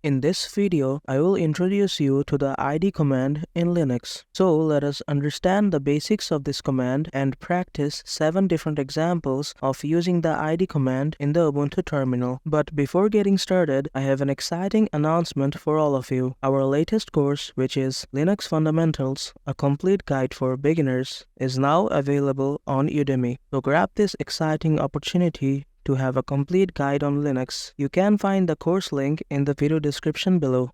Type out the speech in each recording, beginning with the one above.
In this video, I will introduce you to the id command in Linux. So let us understand the basics of this command and practice 7 different examples of using the id command in the Ubuntu terminal. But before getting started, I have an exciting announcement for all of you. Our latest course, which is Linux Fundamentals, a complete guide for beginners, is now available on Udemy. So grab this exciting opportunity to have a complete guide on Linux. You can find the course link in the video description below.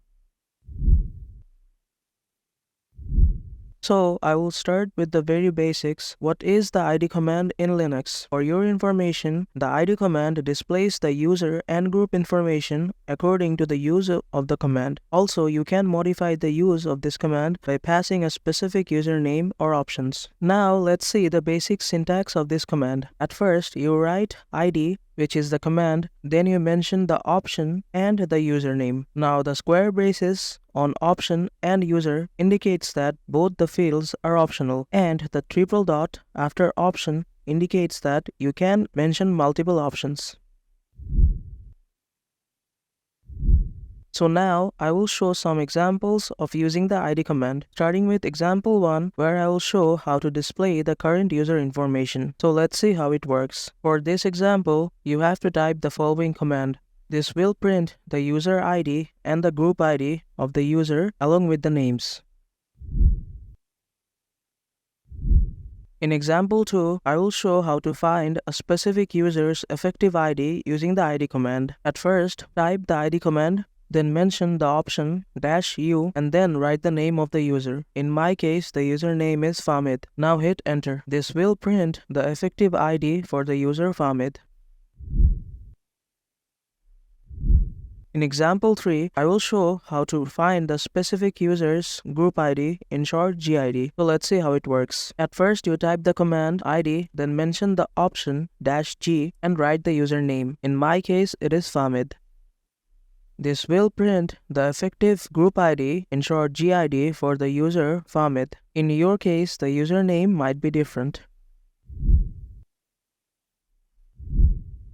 So I will start with the very basics. What is the id command in Linux? For your information, the id command displays the user and group information according to the use of the command. Also, you can modify the use of this command by passing a specific username or options. Now let's see the basic syntax of this command. At first, you write id, which is the command, then you mention the option and the username. Now the square braces on option and user indicates that both the fields are optional, and the triple dot after option indicates that you can mention multiple options. So now I will show some examples of using the id command, starting with example 1, where I will show how to display the current user information. So let's see how it works. For this example, you have to type the following command. This will print the user id and the group id of the user along with the names. In example 2, I will show how to find a specific user's effective id using the id command. At first, type the id command, then mention the option -u and then write the name of the user. In my case, the username is Famid. Now hit enter. This will print the effective id for the user Famid. In example 3, I will show how to find the specific user's group id, in short GID. So let's see how it works. At first, you type the command id, then mention the option -g and write the username. In my case, it is Famid. This will print the effective group id, in short GID, for the user Famid. In your case, the username might be different.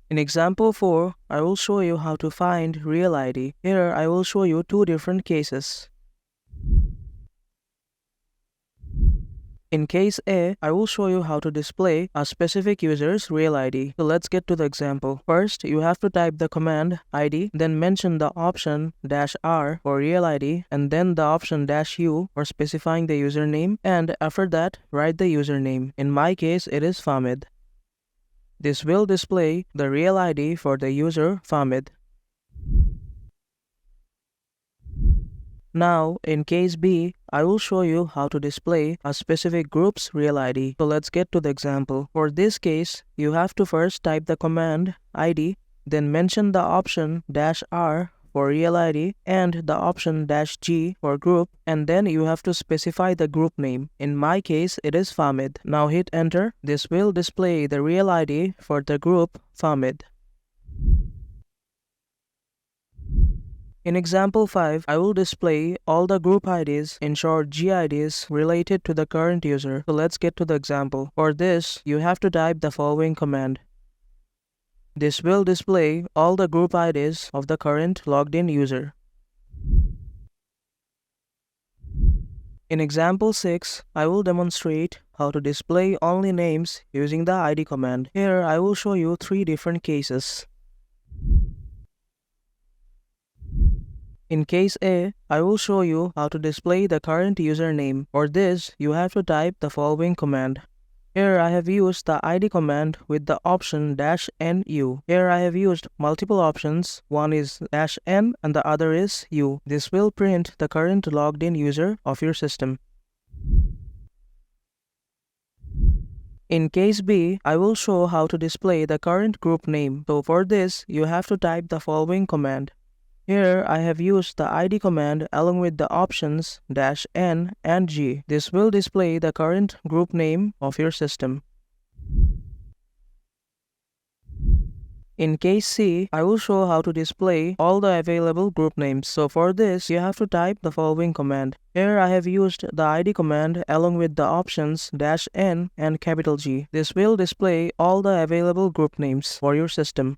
In example 4, I will show you how to find real id. Here, I will show you 2 different cases. In case A, I will show you how to display a specific user's real id. So let's get to the example. First, you have to type the command id, then mention the option -r for real id, and then the option -u for specifying the username, and after that, write the username. In my case, it is Famid. This will display the real id for the user Famid. Now, in case B, I will show you how to display a specific group's real id. So let's get to the example. For this case, you have to first type the command id, then mention the option -r for real id and the option -g for group, and then you have to specify the group name. In my case, it is Famid. Now hit enter. This will display the real id for the group Famid. In example 5, I will display all the group IDs, in short GIDs, related to the current user. So let's get to the example. For this, you have to type the following command. This will display all the group IDs of the current logged in user. In example 6, I will demonstrate how to display only names using the id command. Here, I will show you 3 different cases. In case A, I will show you how to display the current username. For this, you have to type the following command. Here I have used the id command with the option -nu. Here I have used multiple options. One is -n and the other is u. This will print the current logged in user of your system. In case B, I will show how to display the current group name. So for this, you have to type the following command. Here, I have used the id command along with the options -n and g. This will display the current group name of your system. In case C, I will show how to display all the available group names. So for this, you have to type the following command. Here I have used the id command along with the options -n and G. This will display all the available group names for your system.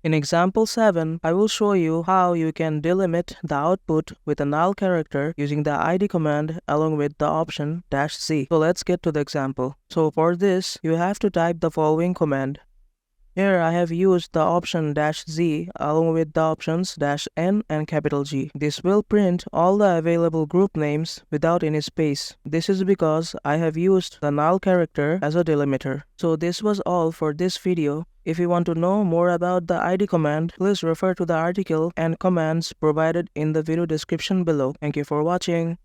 In example 7, I will show you how you can delimit the output with a null character using the id command along with the option -z. So let's get to the example. So for this, you have to type the following command. Here I have used the option -z along with the options -n and capital G. This will print all the available group names without any space. This is because I have used the null character as a delimiter. So this was all for this video. If you want to know more about the id command, please refer to the article and commands provided in the video description below. Thank you for watching.